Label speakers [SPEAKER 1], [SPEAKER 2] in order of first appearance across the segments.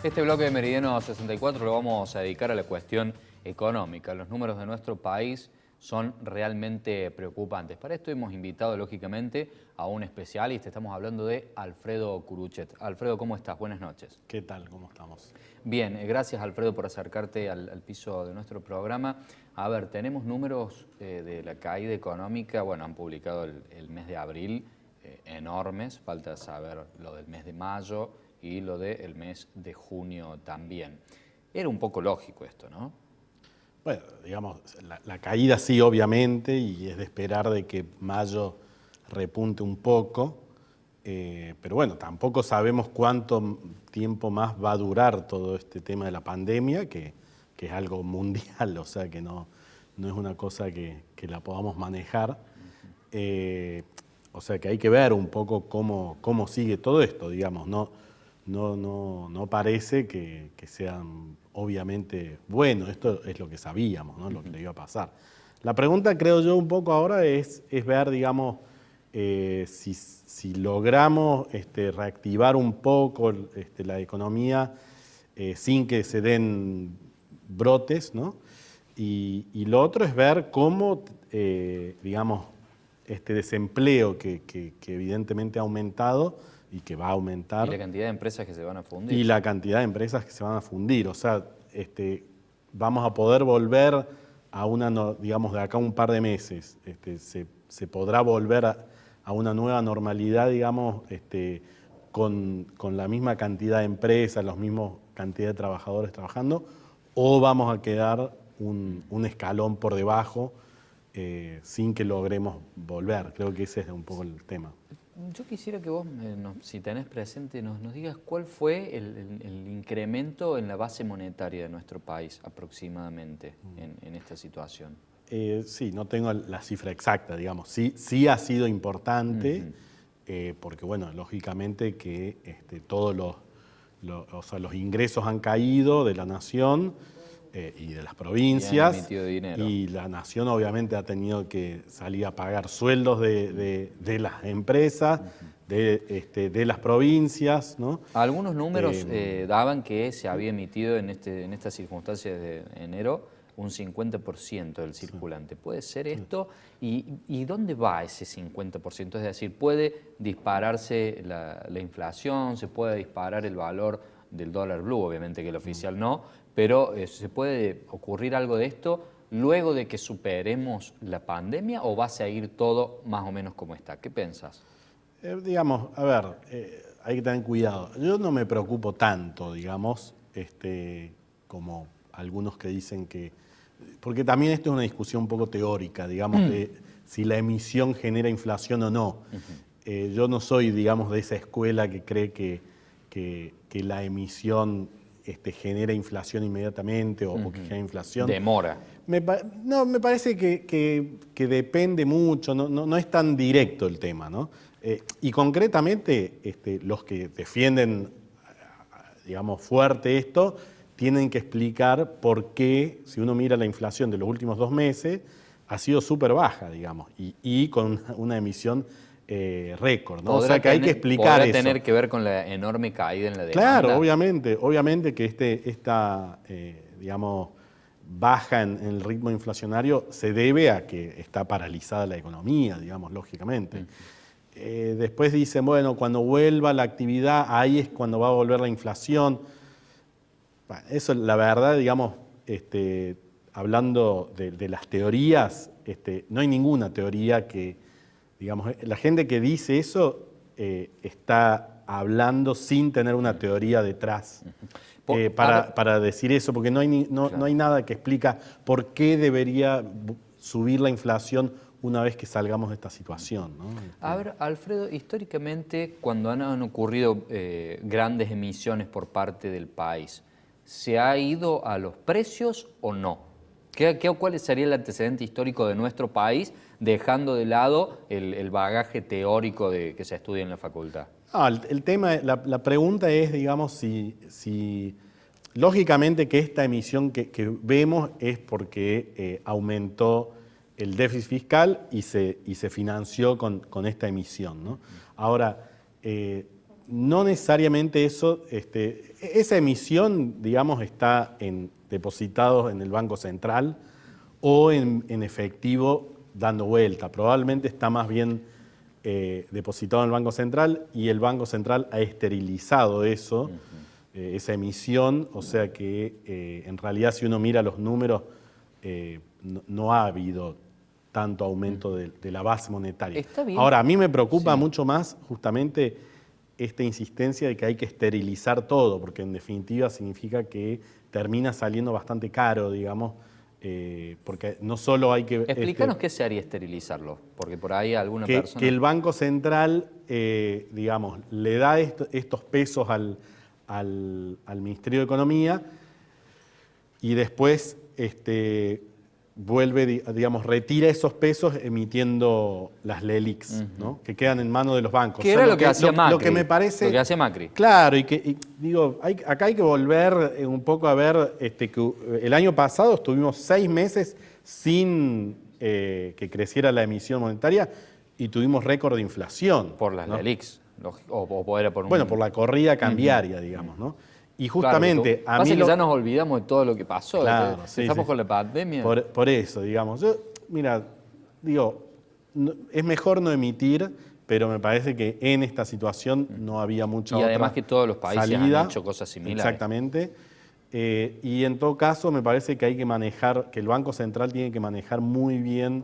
[SPEAKER 1] Este bloque de Meridiano 64 lo vamos a dedicar a la cuestión económica. Los números de nuestro país son realmente preocupantes. Para esto hemos invitado, lógicamente, a un especialista. Estamos hablando de Alfredo Curuchet. Alfredo, ¿cómo estás? Buenas noches.
[SPEAKER 2] ¿Qué tal? ¿Cómo estamos?
[SPEAKER 1] Bien, gracias, Alfredo, por acercarte al piso de nuestro programa. A ver, tenemos números de la caída económica. Bueno, han publicado el mes de abril, enormes. Falta saber lo del mes de mayo y lo del mes de junio también. Era un poco lógico esto, ¿no?
[SPEAKER 2] Bueno, digamos, la caída sí, obviamente, y es de esperar de que mayo repunte un poco, pero bueno, tampoco sabemos cuánto tiempo más va a durar todo este tema de la pandemia, que es algo mundial, o sea que no es una cosa que la podamos manejar. O sea que hay que ver un poco cómo sigue todo esto, digamos, no parece que sean obviamente buenos. Esto es lo que sabíamos, ¿no? Lo que le iba a pasar. La pregunta, creo yo, un poco ahora es ver, digamos, si logramos reactivar un poco la economía sin que se den brotes, ¿no? Y lo otro es ver cómo, digamos, este desempleo que evidentemente ha aumentado y que va a aumentar.
[SPEAKER 1] Y la cantidad de empresas que se van a fundir.
[SPEAKER 2] Y la cantidad de empresas que se van a fundir. O sea, vamos a poder volver a digamos, de acá a un par de meses, se podrá volver a una nueva normalidad, digamos, con la misma cantidad de empresas, la misma cantidad de trabajadores trabajando, o vamos a quedar un escalón por debajo sin que logremos volver. Creo que ese es un poco el tema.
[SPEAKER 1] Yo quisiera que vos, si tenés presente, nos digas cuál fue el incremento en la base monetaria de nuestro país aproximadamente en esta situación.
[SPEAKER 2] Sí, no tengo la cifra exacta, digamos. Sí ha sido importante, porque, bueno, lógicamente que todos los ingresos han caído de la nación y de las provincias.
[SPEAKER 1] Y han emitido dinero.
[SPEAKER 2] Y la nación obviamente ha tenido que salir a pagar sueldos de las empresas, de las provincias, ¿no?
[SPEAKER 1] Algunos números daban que se había emitido en estas circunstancias de enero un 50% del circulante. ¿Puede ser esto? ¿Y dónde va ese 50%? Es decir, ¿puede dispararse la inflación? ¿Se puede disparar el valor del dólar blue? Obviamente que el oficial no, pero ¿se puede ocurrir algo de esto luego de que superemos la pandemia o va a seguir todo más o menos como está? ¿Qué pensás?
[SPEAKER 2] Digamos, a ver, hay que tener cuidado. Yo no me preocupo tanto, digamos, como algunos que dicen que... Porque también esto es una discusión un poco teórica, digamos, de si la emisión genera inflación o no. Yo no soy, digamos, de esa escuela que cree que la emisión genera inflación inmediatamente o que genera inflación.
[SPEAKER 1] Demora.
[SPEAKER 2] No, me parece que depende mucho, no es tan directo el tema, ¿no? Y concretamente los que defienden, digamos, fuerte esto, tienen que explicar por qué, si uno mira la inflación de los últimos 2 meses, ha sido súper baja, digamos, y con una emisión récord, ¿no? O sea que hay que explicar eso.
[SPEAKER 1] Tener que ver con la enorme caída en la demanda.
[SPEAKER 2] Claro, obviamente que esta digamos, baja en el ritmo inflacionario se debe a que está paralizada la economía, digamos, lógicamente. Después dicen, bueno, cuando vuelva la actividad, ahí es cuando va a volver la inflación. Bueno, eso, la verdad, digamos, hablando de las teorías, no hay ninguna teoría que, digamos, la gente que dice eso está hablando sin tener una teoría detrás para decir eso, porque no hay nada que explica por qué debería subir la inflación una vez que salgamos de esta situación, ¿no?
[SPEAKER 1] A ver, Alfredo, históricamente, cuando han ocurrido grandes emisiones por parte del país, ¿se ha ido a los precios o no? ¿Cuál sería el antecedente histórico de nuestro país, dejando de lado el bagaje teórico que se estudia en la facultad?
[SPEAKER 2] El tema, la pregunta es, digamos, si lógicamente que esta emisión que vemos es porque aumentó el déficit fiscal y se financió con esta emisión, ¿no? Ahora, no necesariamente eso, esa emisión, digamos, está depositado en el Banco Central o en efectivo dando vuelta. Probablemente está más bien depositado en el Banco Central y el Banco Central ha esterilizado eso, esa emisión, o sea que en realidad si uno mira los números no ha habido tanto aumento de la base monetaria.
[SPEAKER 1] Está bien.
[SPEAKER 2] Ahora, a mí me preocupa mucho más justamente esta insistencia de que hay que esterilizar todo, porque en definitiva significa que termina saliendo bastante caro, digamos, porque no solo hay que...
[SPEAKER 1] Explícanos qué se haría esterilizarlo, porque por ahí alguna persona...
[SPEAKER 2] Que el Banco Central, digamos, le da estos pesos al Ministerio de Economía y después vuelve, digamos, retira esos pesos emitiendo las LELIQs, ¿no? Que quedan en manos de los bancos.
[SPEAKER 1] Que era lo que hacía Macri.
[SPEAKER 2] Lo que me parece...
[SPEAKER 1] Lo que hacía Macri.
[SPEAKER 2] Claro, digo, acá hay que volver un poco a ver que el año pasado estuvimos 6 meses sin que creciera la emisión monetaria y tuvimos récord de inflación.
[SPEAKER 1] Por las LELIQs. O era por un...
[SPEAKER 2] Bueno, por la corrida cambiaria, digamos, ¿no? Y justamente
[SPEAKER 1] claro, pasa que ya nos olvidamos de todo lo que pasó.
[SPEAKER 2] Claro, sí,
[SPEAKER 1] estamos
[SPEAKER 2] sí.
[SPEAKER 1] con la pandemia.
[SPEAKER 2] Por eso, digamos. Yo, mira, digo, es mejor no emitir, pero me parece que en esta situación no había mucha otra
[SPEAKER 1] Y además que todos los países
[SPEAKER 2] salida.
[SPEAKER 1] han hecho cosas similares.
[SPEAKER 2] Exactamente. Y en todo caso me parece que hay que manejar, que el Banco Central tiene que manejar muy bien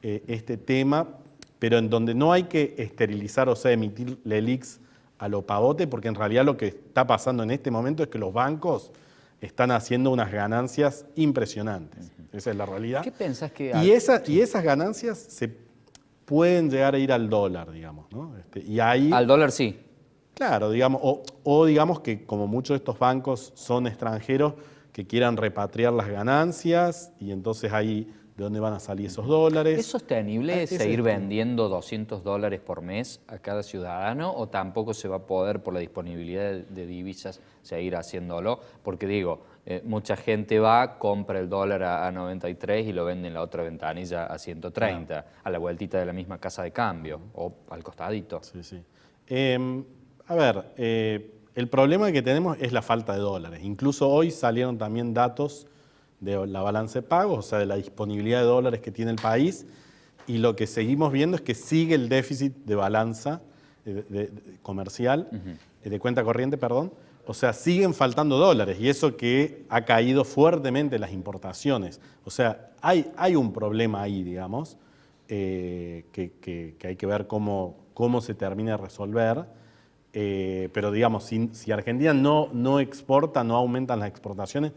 [SPEAKER 2] este tema, pero en donde no hay que esterilizar, o sea, emitir LELIQs a lo pavote, porque en realidad lo que está pasando en este momento es que los bancos están haciendo unas ganancias impresionantes. Esa es la realidad.
[SPEAKER 1] ¿Qué pensás que...?
[SPEAKER 2] Y esas ganancias se pueden llegar a ir al dólar, digamos, ¿no? Y ahí,
[SPEAKER 1] Al dólar sí.
[SPEAKER 2] claro, digamos, o digamos que como muchos de estos bancos son extranjeros, que quieran repatriar las ganancias y entonces ahí de dónde van a salir esos dólares.
[SPEAKER 1] ¿Es sostenible seguir vendiendo $200 por mes a cada ciudadano o tampoco se va a poder, por la disponibilidad de divisas, seguir haciéndolo? Porque digo, mucha gente va, compra el dólar a 93 y lo vende en la otra ventanilla a 130, a la vueltita de la misma casa de cambio o al costadito.
[SPEAKER 2] Sí, sí. A ver, el problema que tenemos es la falta de dólares. Incluso hoy salieron también datos de la balanza de pagos, o sea, de la disponibilidad de dólares que tiene el país, y lo que seguimos viendo es que sigue el déficit de balanza comercial, de cuenta corriente, perdón, o sea, siguen faltando dólares, y eso que ha caído fuertemente las importaciones. O sea, hay un problema ahí, digamos, que hay que ver cómo se termina de resolver, pero digamos, si Argentina no exporta, no aumentan las exportaciones,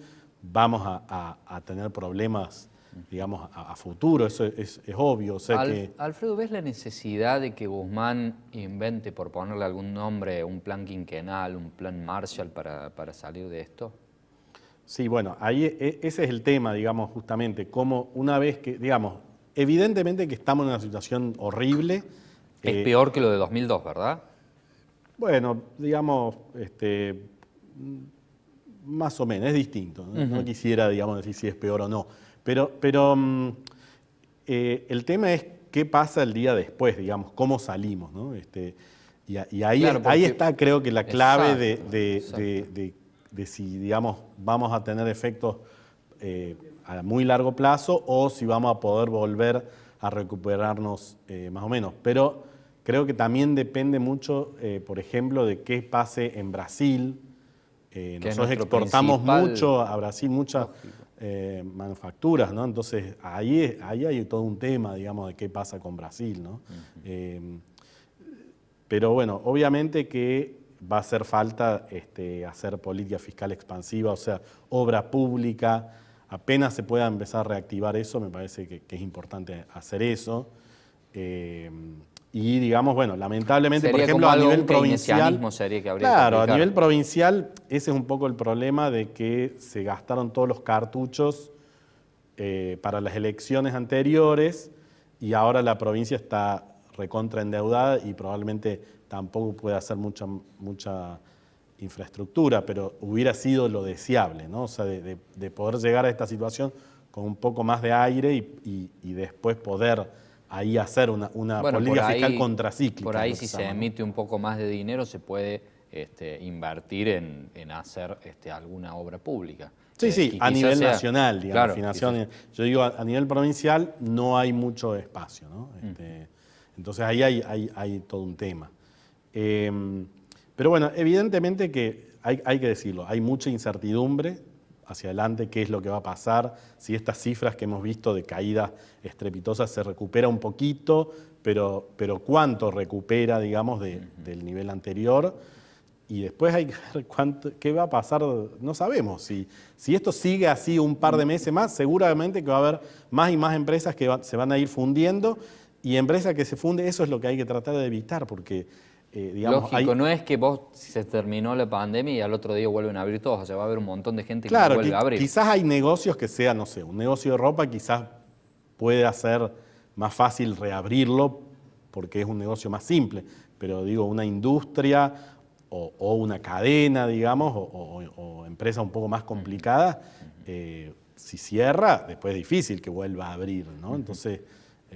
[SPEAKER 2] vamos a tener problemas, digamos, a futuro, eso es obvio. O sea
[SPEAKER 1] Alfredo, ¿ves la necesidad de que Guzmán invente, por ponerle algún nombre, un plan quinquenal, un plan Marshall para salir de esto?
[SPEAKER 2] Sí, bueno, ahí ese es el tema, digamos, justamente, como una vez que, digamos, evidentemente que estamos en una situación horrible.
[SPEAKER 1] Es peor que lo de 2002, ¿verdad?
[SPEAKER 2] Bueno, digamos, más o menos, es distinto. No quisiera, digamos, decir si es peor o no. Pero el tema es qué pasa el día después, digamos, cómo salimos, ¿no? Y ahí, claro, ahí está, creo que la clave de si, digamos, vamos a tener efectos a muy largo plazo o si vamos a poder volver a recuperarnos más o menos. Pero creo que también depende mucho, por ejemplo, de qué pase en Brasil. Nosotros exportamos mucho a Brasil, muchas manufacturas, ¿no? Entonces ahí hay todo un tema, digamos, de qué pasa con Brasil, ¿no? Pero bueno, obviamente que va a hacer falta hacer política fiscal expansiva, o sea, obra pública. Apenas se pueda empezar a reactivar eso, me parece que es importante hacer eso. Y digamos, bueno, lamentablemente, por ejemplo, a nivel provincial,
[SPEAKER 1] sería que habría
[SPEAKER 2] claro,
[SPEAKER 1] que
[SPEAKER 2] a nivel provincial, ese es un poco el problema de que se gastaron todos los cartuchos para las elecciones anteriores y ahora la provincia está recontraendeudada y probablemente tampoco puede hacer mucha infraestructura, pero hubiera sido lo deseable, ¿no? O sea, de poder llegar a esta situación con un poco más de aire y después poder ahí hacer una
[SPEAKER 1] Bueno,
[SPEAKER 2] política fiscal contracíclica.
[SPEAKER 1] Por ahí, si se emite un poco más de dinero, se puede invertir en hacer alguna obra pública.
[SPEAKER 2] Sí, sí, a nivel nacional, digamos,
[SPEAKER 1] claro,
[SPEAKER 2] financiación. Yo digo, a nivel provincial no hay mucho espacio, ¿no? Entonces ahí hay todo un tema. Pero bueno, evidentemente que hay que decirlo, hay mucha incertidumbre hacia adelante, qué es lo que va a pasar, si estas cifras que hemos visto de caídas estrepitosas se recupera un poquito, pero cuánto recupera, digamos, del nivel anterior. Y después hay que ver qué va a pasar, no sabemos. Si esto sigue así un par de meses más, seguramente que va a haber más y más empresas que se van a ir fundiendo, y empresas que se funden, eso es lo que hay que tratar de evitar, porque, digamos...
[SPEAKER 1] Lógico, no es que se terminó la pandemia y al otro día vuelven a abrir todos, o sea, va a haber un montón de gente que no vuelve a abrir.
[SPEAKER 2] Quizás hay negocios que sea, no sé, un negocio de ropa quizás puede ser más fácil reabrirlo porque es un negocio más simple, pero digo, una industria o una cadena, digamos, o empresa un poco más complicada, si cierra, después es difícil que vuelva a abrir, ¿no? Entonces,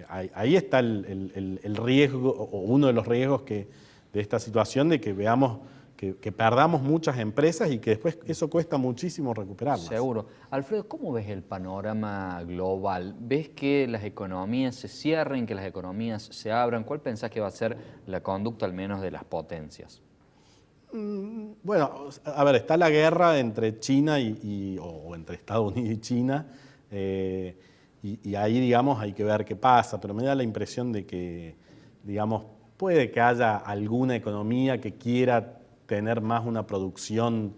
[SPEAKER 2] ahí está el riesgo, o uno de los riesgos de esta situación, de que veamos que perdamos muchas empresas y que después eso cuesta muchísimo recuperarlas.
[SPEAKER 1] Seguro. Alfredo, ¿cómo ves el panorama global? ¿Ves que las economías se cierren, que las economías se abran? ¿Cuál pensás que va a ser la conducta, al menos, de las potencias?
[SPEAKER 2] Bueno, a ver, está la guerra entre China o entre Estados Unidos y China, y ahí, digamos, hay que ver qué pasa, pero me da la impresión de que, digamos, puede que haya alguna economía que quiera tener más una producción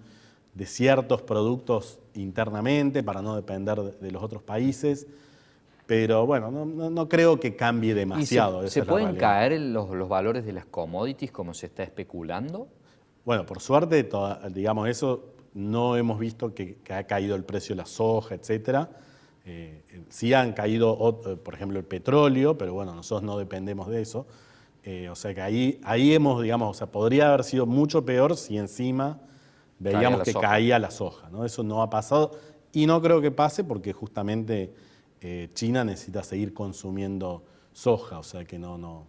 [SPEAKER 2] de ciertos productos internamente para no depender de los otros países, pero bueno, no creo que cambie demasiado.
[SPEAKER 1] ¿Se pueden caer los valores de las commodities como se está especulando?
[SPEAKER 2] Bueno, por suerte, digamos, eso no hemos visto que ha caído el precio de la soja, etcétera. Sí han caído, por ejemplo, el petróleo, pero bueno, nosotros no dependemos de eso. O sea que ahí hemos, digamos, o sea, podría haber sido mucho peor si encima veíamos que caía la soja, ¿no? Eso no ha pasado y no creo que pase porque justamente China necesita seguir consumiendo soja, o sea que no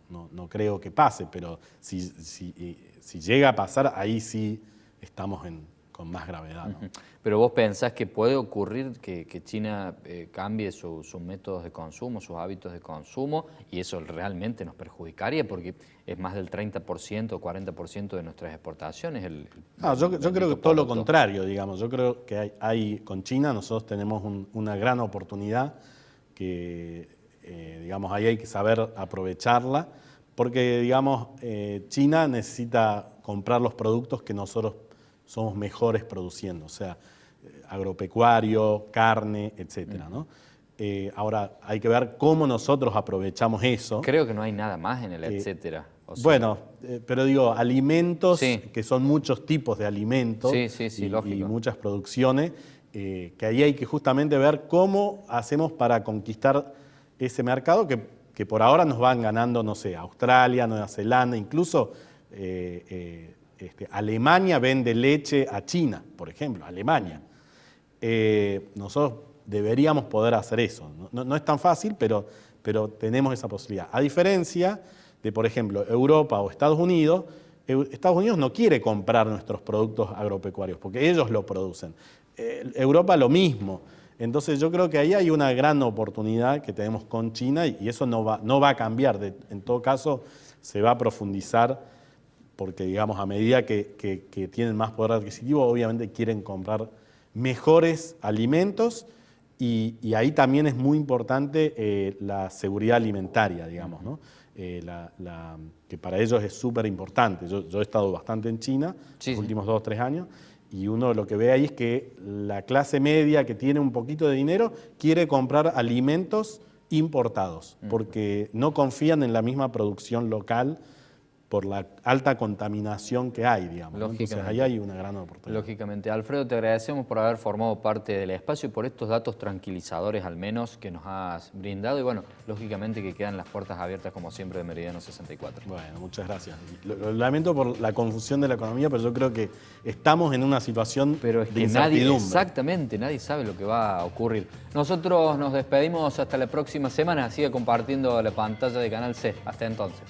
[SPEAKER 2] creo que pase, pero si llega a pasar, ahí sí estamos con más gravedad, ¿no?
[SPEAKER 1] Pero vos pensás que puede ocurrir que China cambie sus métodos de consumo, sus hábitos de consumo, y eso realmente nos perjudicaría porque es más del 30% o 40% de nuestras exportaciones.
[SPEAKER 2] Yo creo que todo lo contrario, digamos. Yo creo que con China nosotros tenemos una gran oportunidad que, digamos, ahí hay que saber aprovecharla, porque, digamos, China necesita comprar los productos que nosotros somos mejores produciendo, o sea, agropecuario, carne, etcétera, ¿no? Ahora, hay que ver cómo nosotros aprovechamos eso.
[SPEAKER 1] Creo que no hay nada más en el etcétera.
[SPEAKER 2] O sea, bueno, pero digo, alimentos, que son muchos tipos de alimentos y muchas producciones, que ahí hay que justamente ver cómo hacemos para conquistar ese mercado que por ahora nos van ganando, no sé, Australia, Nueva Zelanda, incluso Alemania vende leche a China, por ejemplo, Alemania. Nosotros deberíamos poder hacer eso. No es tan fácil, pero tenemos esa posibilidad. A diferencia de, por ejemplo, Europa o Estados Unidos no quiere comprar nuestros productos agropecuarios porque ellos lo producen. Europa lo mismo. Entonces yo creo que ahí hay una gran oportunidad que tenemos con China y eso no va a cambiar. En todo caso, se va a profundizar porque, digamos, a medida que tienen más poder adquisitivo, obviamente quieren comprar mejores alimentos y ahí también es muy importante la seguridad alimentaria, digamos, ¿no? Que para ellos es súper importante. Yo he estado bastante en China los últimos 2 o 3 años y uno lo que ve ahí es que la clase media que tiene un poquito de dinero quiere comprar alimentos importados porque no confían en la misma producción local por la alta contaminación que hay, digamos, ¿no? Entonces ahí hay una gran oportunidad.
[SPEAKER 1] Lógicamente. Alfredo, te agradecemos por haber formado parte del espacio y por estos datos tranquilizadores al menos que nos has brindado y bueno, lógicamente que quedan las puertas abiertas como siempre de Meridiano 64.
[SPEAKER 2] Bueno, muchas gracias. Lo lamento por la confusión de la economía, pero yo creo que estamos en una situación
[SPEAKER 1] pero es
[SPEAKER 2] de
[SPEAKER 1] que nadie,
[SPEAKER 2] incertidumbre.
[SPEAKER 1] exactamente, nadie sabe lo que va a ocurrir. Nosotros nos despedimos hasta la próxima semana, sigue compartiendo la pantalla de Canal C. Hasta entonces.